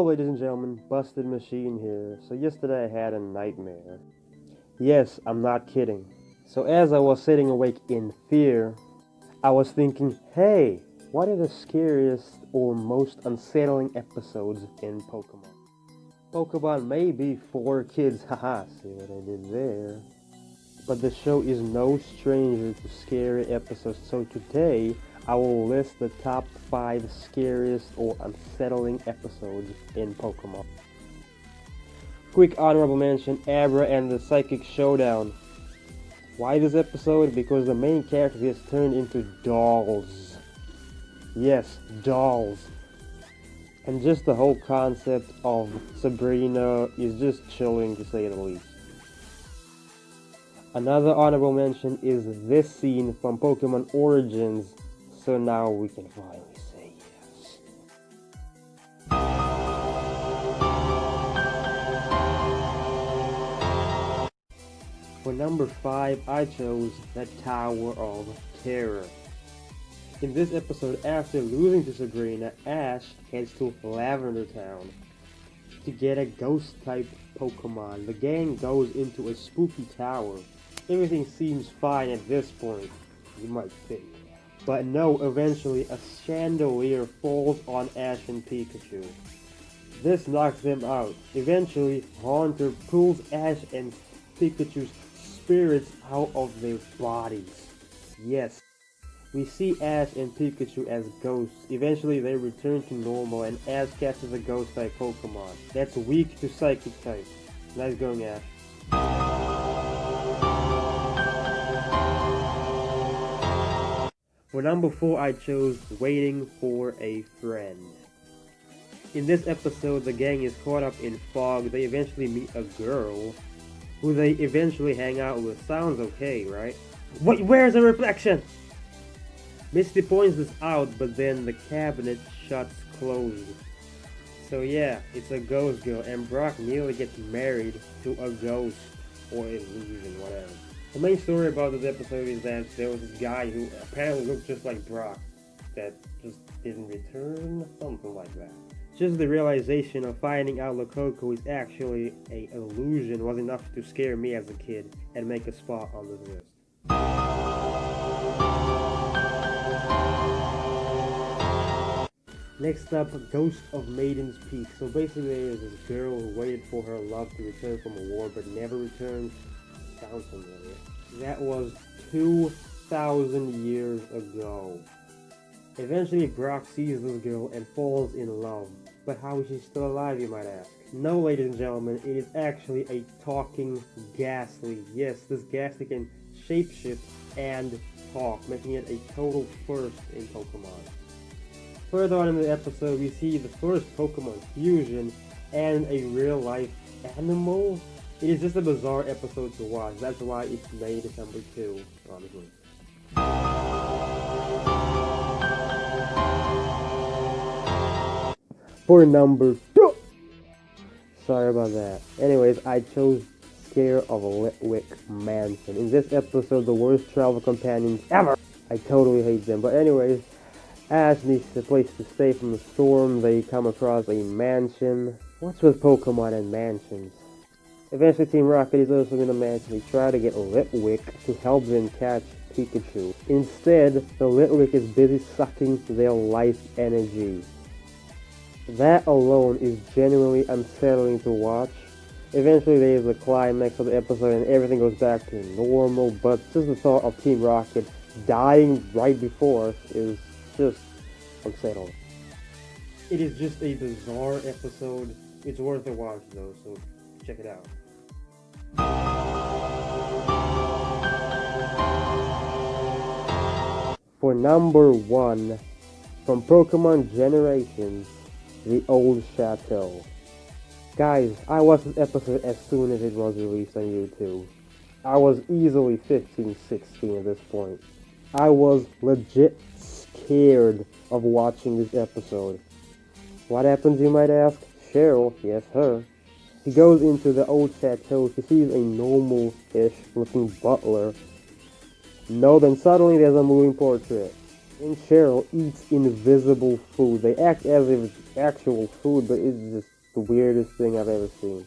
ladies and gentlemen, Busted Machine here. So yesterday I had a nightmare. Yes, I'm not kidding. So as I was sitting awake in fear, I was thinking, hey, what are the scariest or most unsettling episodes in Pokemon? Pokemon may be for kids, haha, see what I did there. But the show is no stranger to scary episodes, so today I will list the top 5 scariest or unsettling episodes in Pokemon. Quick honorable mention, Abra and the Psychic Showdown. Why this episode? Because the main character gets turned into dolls. Yes, dolls. And just the whole concept of Sabrina is just chilling to say the least. Another honorable mention is this scene from Pokemon Origins, so now we can finally say yes. For number 5, I chose the Tower of Terror. In this episode, after losing to Sabrina, Ash heads to Lavender Town to get a ghost-type Pokemon. The gang goes into a spooky tower. Everything seems fine at this point, you might think. But no, eventually a chandelier falls on Ash and Pikachu. This knocks them out. Eventually, Haunter pulls Ash and Pikachu's spirits out of their bodies. Yes, we see Ash and Pikachu as ghosts. Eventually they return to normal and Ash catches a ghost-type Pokemon that's weak to Psychic type. Nice going, Ash. For number 4, I chose Waiting for a Friend. In this episode, the gang is caught up in fog. They eventually meet a girl who they eventually hang out with. Sounds okay, right? Wait, where's the reflection? Misty points this out, but then the cabinet shuts closed. So yeah, it's a ghost girl, and Brock nearly gets married to a ghost, or illusion, whatever. The main story about this episode is that there was this guy who apparently looked just like Brock, that just didn't return, something like that. Just the realization of finding out Lococo is actually an illusion was enough to scare me as a kid and make a spot on this list. Next up, Ghost of Maiden's Peak. So basically there's this girl who waited for her love to return from a war but never returned. Sounds familiar. That was 2,000 years ago. Eventually Brock sees this girl and falls in love. But how is she still alive, you might ask? No, ladies and gentlemen, it is actually a talking Ghastly. Yes, this Ghastly can shapeshift and talk, making it a total first in Pokemon. Further on in the episode, we see the first Pokemon fusion and a real-life animal. It is just a bizarre episode to watch. That's why it's made number 2, honestly. For number 2! Sorry about that. Anyways, I chose Scare of Litwick Mansion. In this episode, the worst travel companions ever! I totally hate them. But anyways, Ash needs a place to stay from the storm. They come across a mansion. What's with Pokemon and mansions? Eventually Team Rocket is also in a mansion. They try to get Litwick to help them catch Pikachu. Instead, the Litwick is busy sucking their life energy. That alone is genuinely unsettling to watch. Eventually there is a climax of the episode and everything goes back to normal, but just the thought of Team Rocket dying right before us is just unsettling. It is just a bizarre episode. It's worth a watch though, so check it out. For number 1, from Pokemon Generations, The Old Chateau. Guys, I watched this episode as soon as it was released on YouTube. I was easily 15, 16 at this point. I was legit scared of watching this episode. What happens, you might ask? Cheryl, yes her. She goes into the old chateau. She sees a normal-ish looking butler. No, then suddenly there's a moving portrait. And Cheryl eats invisible food. They act as if it's actual food, but it's just the weirdest thing I've ever seen.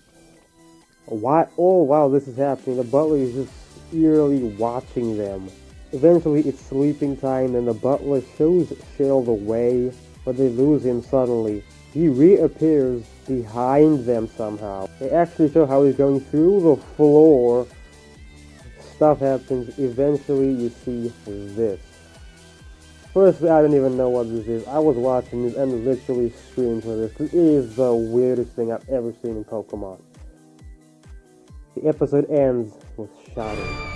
Why? Oh wow, this is happening. The butler is just eerily watching them. Eventually, it's sleeping time, and the butler shows Cheryl the way, but they lose him suddenly. He reappears behind them somehow. They actually show how he's going through the floor. Stuff happens. Eventually, you see this. Firstly, I don't even know what this is. I was watching this and literally screamed for this. It is the weirdest thing I've ever seen in Pokemon. The episode ends with shouting.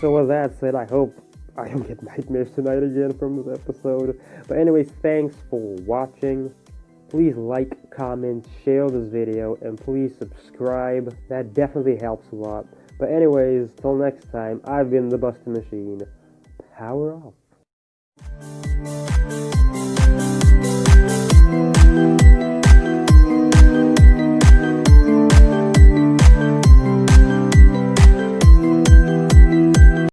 So with that said, I hope I don't get nightmares tonight again from this episode. But anyways, thanks for watching. Please like, comment, share this video, and please subscribe. That definitely helps a lot. But anyways, till next time, I've been the Buster Machine. Power off.